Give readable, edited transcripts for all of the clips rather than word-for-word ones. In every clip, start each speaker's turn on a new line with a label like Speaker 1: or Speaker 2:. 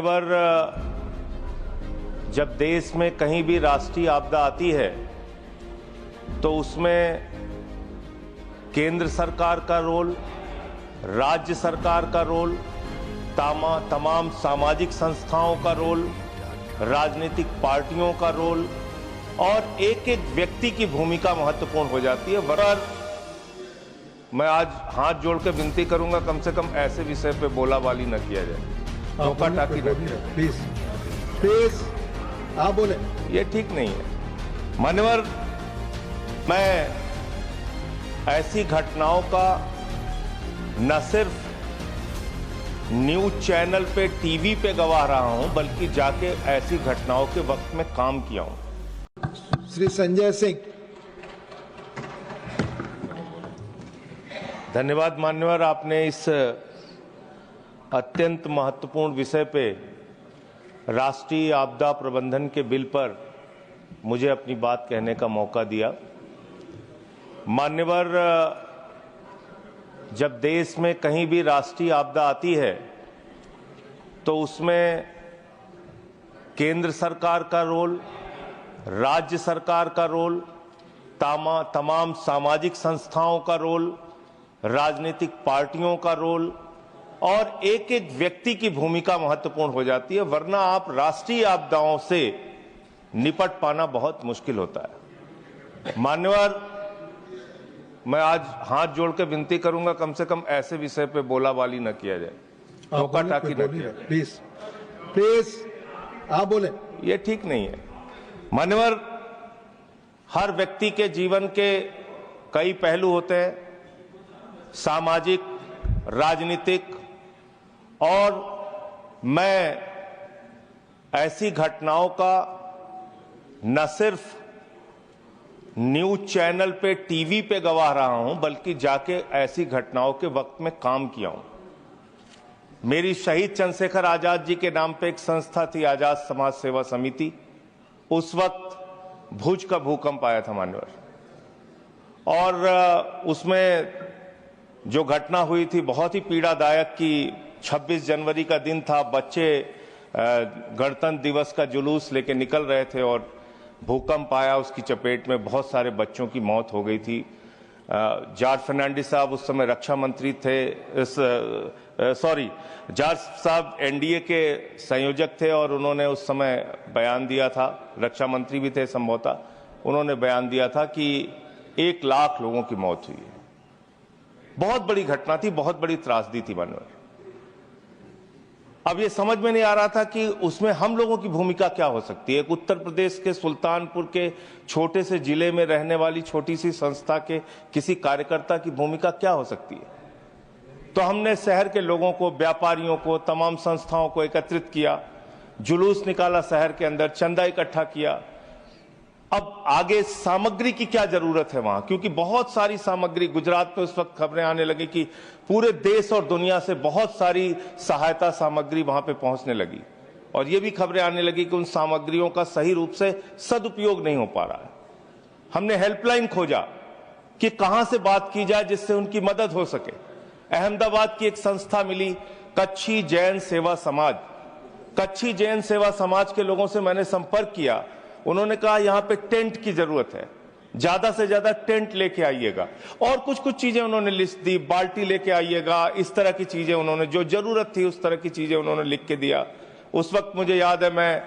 Speaker 1: बार जब देश में कहीं भी राष्ट्रीय आपदा आती है तो उसमें केंद्र सरकार का रोल, राज्य सरकार का रोल, तमाम सामाजिक संस्थाओं का रोल, राजनीतिक पार्टियों का रोल और एक एक व्यक्ति की भूमिका महत्वपूर्ण हो जाती है। वरना मैं आज हाथ जोड़ के विनती करूंगा, कम से कम ऐसे विषय पे बोलाबाली न किया जाए, धोखा टाकी न किया जाए।
Speaker 2: प्लीज आप बोले,
Speaker 1: ये ठीक नहीं है। मान्यवर, मैं ऐसी घटनाओं का न सिर्फ न्यूज चैनल पे, टीवी पे गवाह रहा हूं, बल्कि जाके ऐसी घटनाओं के वक्त में काम किया हूं।
Speaker 2: श्री संजय सिंह।
Speaker 1: धन्यवाद मान्यवर, आपने इस अत्यंत महत्वपूर्ण विषय पे, राष्ट्रीय आपदा प्रबंधन के बिल पर मुझे अपनी बात कहने का मौका दिया। मान्यवर, जब देश में कहीं भी राष्ट्रीय आपदा आती है तो उसमें केंद्र सरकार का रोल, राज्य सरकार का रोल, तमाम सामाजिक संस्थाओं का रोल, राजनीतिक पार्टियों का रोल और एक एक व्यक्ति की भूमिका महत्वपूर्ण हो जाती है। वरना आप राष्ट्रीय आपदाओं से निपट पाना बहुत मुश्किल होता है। मान्यवर, मैं आज हाथ जोड़ के विनती करूंगा, कम से कम ऐसे विषय पे बोलाबाली न किया जाए, धोखा टाकी न किया जाए।
Speaker 2: प्लीज आप बोले,
Speaker 1: ये ठीक नहीं है। मान्यवर, हर व्यक्ति के जीवन के कई पहलू होते हैं, सामाजिक, राजनीतिक, और मैं ऐसी घटनाओं का न सिर्फ न्यूज चैनल पे, टीवी पे गवाह रहा हूं, बल्कि जाके ऐसी घटनाओं के वक्त में काम किया हूं। मेरी शहीद चंद्रशेखर आजाद जी के नाम पे एक संस्था थी, आजाद समाज सेवा समिति। उस वक्त भुज का भूकंप आया था मान्यवर, और उसमें जो घटना हुई थी बहुत ही पीड़ादायक कि 26 जनवरी का दिन था, बच्चे गणतंत्र दिवस का जुलूस लेके निकल रहे थे और भूकंप आया, उसकी चपेट में बहुत सारे बच्चों की मौत हो गई थी। जॉर्ज फर्नांडिस साहब उस समय रक्षा मंत्री थे, जॉर्ज साहब एनडीए के संयोजक थे और उन्होंने उस समय बयान दिया था, रक्षा मंत्री भी थे संभवतः, उन्होंने बयान दिया था कि 1 लाख लोगों की मौत हुई है। बहुत बड़ी घटना थी, बहुत बड़ी त्रासदी थी मानव। अब ये समझ में नहीं आ रहा था कि उसमें हम लोगों की भूमिका क्या हो सकती है। एक उत्तर प्रदेश के सुल्तानपुर के छोटे से जिले में रहने वाली छोटी सी संस्था के किसी कार्यकर्ता की भूमिका क्या हो सकती है। तो हमने शहर के लोगों को, व्यापारियों को, तमाम संस्थाओं को एकत्रित किया, जुलूस निकाला शहर के अंदर, चंदा इकट्ठा किया। अब आगे सामग्री की क्या जरूरत है वहां, क्योंकि बहुत सारी सामग्री, गुजरात में उस वक्त खबरें आने लगी कि पूरे देश और दुनिया से बहुत सारी सहायता सामग्री वहां पे पहुंचने लगी, और ये भी खबरें आने लगी कि उन सामग्रियों का सही रूप से सदुपयोग नहीं हो पा रहा है। हमने हेल्पलाइन खोजा कि कहां से बात की जाए जिससे उनकी मदद हो सके। अहमदाबाद की एक संस्था मिली, कच्छी जैन सेवा समाज। कच्छी जैन सेवा समाज के लोगों से मैंने संपर्क किया। उन्होंने कहा यहां पे टेंट की जरूरत है, ज्यादा से ज्यादा टेंट लेके आइएगा, और कुछ चीजें उन्होंने लिस्ट दी, बाल्टी लेके आइएगा, इस तरह की चीजें उन्होंने, जो जरूरत थी उस तरह की चीजें उन्होंने लिख के दिया। उस वक्त मुझे याद है मैं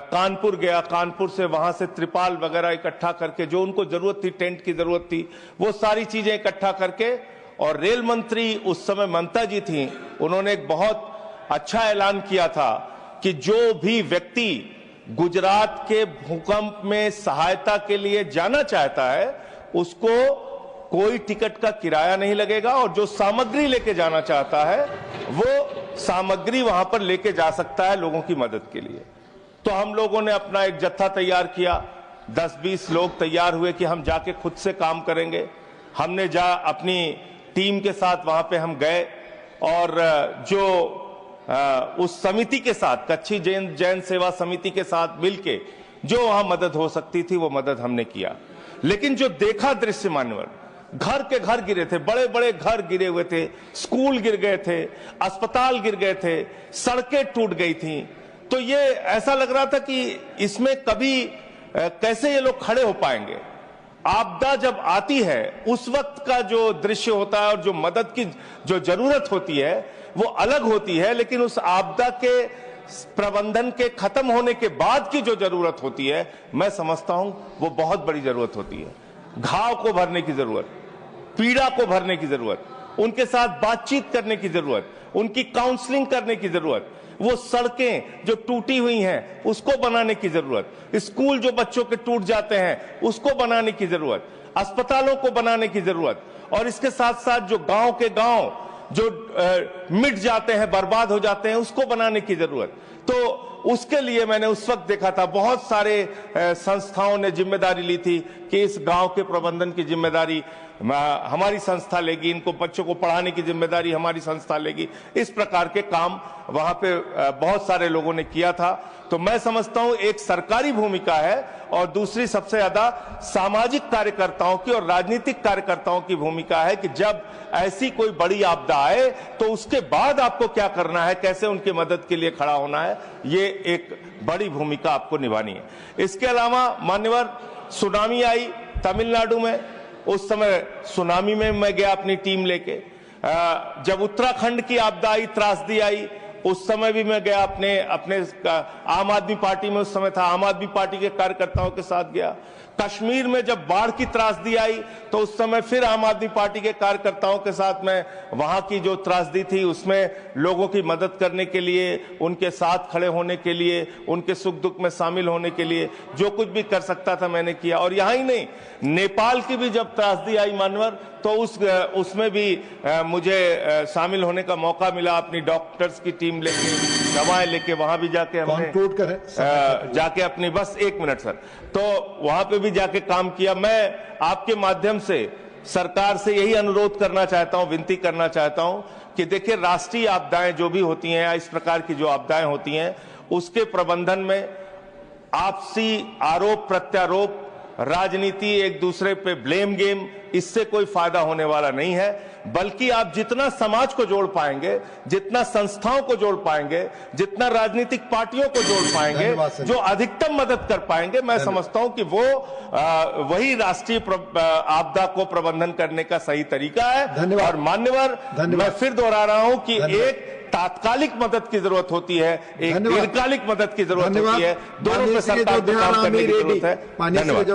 Speaker 1: कानपुर गया, कानपुर से वहां से त्रिपाल वगैरह इकट्ठा करके, जो उनको जरूरत थी, टेंट की जरूरत थी, वो सारी चीजें इकट्ठा करके, और रेल मंत्री उस समय ममता जी थी, उन्होंने एक बहुत अच्छा ऐलान किया था कि जो भी व्यक्ति गुजरात के भूकंप में सहायता के लिए जाना चाहता है उसको कोई टिकट का किराया नहीं लगेगा, और जो सामग्री लेके जाना चाहता है वो सामग्री वहां पर लेके जा सकता है लोगों की मदद के लिए। तो हम लोगों ने अपना एक जत्था तैयार किया, 10-20 लोग तैयार हुए कि हम जाके खुद से काम करेंगे। हमने अपनी टीम के साथ वहां पे हम गए, और जो उस समिति के साथ, कच्छी जैन सेवा समिति के साथ मिलके जो वहां मदद हो सकती थी वो मदद हमने किया। लेकिन जो देखा दृश्य मान्यवर, घर के घर गिरे थे, बड़े बड़े घर गिरे हुए थे, स्कूल गिर गए थे, अस्पताल गिर गए थे, सड़कें टूट गई थी। तो ये ऐसा लग रहा था कि इसमें कभी कैसे ये लोग खड़े हो पाएंगे। आपदा जब आती है उस वक्त का जो दृश्य होता है और जो मदद की जो जरूरत होती है वो अलग होती है, लेकिन उस आपदा के प्रबंधन के खत्म होने के बाद की जो जरूरत होती है, मैं समझता हूं वो बहुत बड़ी जरूरत होती है। घाव को भरने की जरूरत, पीड़ा को भरने की जरूरत, उनके साथ बातचीत करने की जरूरत, उनकी काउंसलिंग करने की जरूरत, वो सड़कें जो टूटी हुई हैं उसको बनाने की जरूरत, स्कूल जो बच्चों के टूट जाते हैं उसको बनाने की जरूरत, अस्पतालों को बनाने की जरूरत, और इसके साथ साथ जो गांव के गांव जो मिट जाते हैं, बर्बाद हो जाते हैं, उसको बनाने की जरूरत। तो उसके लिए मैंने उस वक्त देखा था बहुत सारे संस्थाओं ने जिम्मेदारी ली थी कि इस गांव के प्रबंधन की जिम्मेदारी हमारी संस्था लेगी, इनको बच्चों को पढ़ाने की जिम्मेदारी हमारी संस्था लेगी। इस प्रकार के काम वहां पे बहुत सारे लोगों ने किया था। तो मैं समझता हूं एक सरकारी भूमिका है और दूसरी सबसे ज्यादा सामाजिक कार्यकर्ताओं की और राजनीतिक कार्यकर्ताओं की भूमिका है कि जब ऐसी कोई बड़ी आपदा आए तो उसके बाद आपको क्या करना है, कैसे उनकी मदद के लिए खड़ा होना है, ये एक बड़ी भूमिका आपको निभानी है। इसके अलावा मान्यवर सुनामी आई तमिलनाडु में, उस समय सुनामी में मैं गया अपनी टीम लेके। जब उत्तराखंड की आपदा आई, त्रासदी आई, उस समय भी मैं गया अपने आम आदमी पार्टी में उस समय था, आम आदमी पार्टी के कार्यकर्ताओं के साथ गया। कश्मीर में जब बाढ़ की त्रासदी आई तो उस समय फिर आम आदमी पार्टी के कार्यकर्ताओं के साथ मैं वहां की जो त्रासदी थी उसमें लोगों की मदद करने के लिए, उनके साथ खड़े होने के लिए, उनके सुख दुख में शामिल होने के लिए जो कुछ भी कर सकता था मैंने किया। और यहां ही नहीं, नेपाल की भी जब त्रासदी आई मानवर, तो उसमें भी मुझे शामिल होने का मौका मिला अपनी डॉक्टर्स की टीम लेके, दवाएं लेके, वहां भी जाके हमने जाके अपनी, बस 1 मिनट सर, तो वहां पे भी जाके काम किया। मैं आपके माध्यम से सरकार से यही अनुरोध करना चाहता हूं, विनती करना चाहता हूं कि देखिए राष्ट्रीय आपदाएं जो भी होती हैं या इस प्रकार की जो आपदाएं होती हैं उसके प्रबंधन में आपसी आरोप प्रत्यारोप, राजनीति, एक दूसरे पे ब्लेम गेम, इससे कोई फायदा होने वाला नहीं है। बल्कि आप जितना समाज को जोड़ पाएंगे, जितना संस्थाओं को जोड़ पाएंगे, जितना राजनीतिक पार्टियों को जोड़ पाएंगे, जो अधिकतम मदद कर पाएंगे, मैं समझता हूं कि वो वही राष्ट्रीय आपदा को प्रबंधन करने का सही तरीका है। और मान्यवर, मैं फिर दोहरा रहा हूं कि एक तात्कालिक मदद की जरूरत होती है, एक दीर्घकालिक मदद की जरूरत होती है, दोनों पे सरकार को काम करने की जरूरत है।
Speaker 2: धन्यवाद।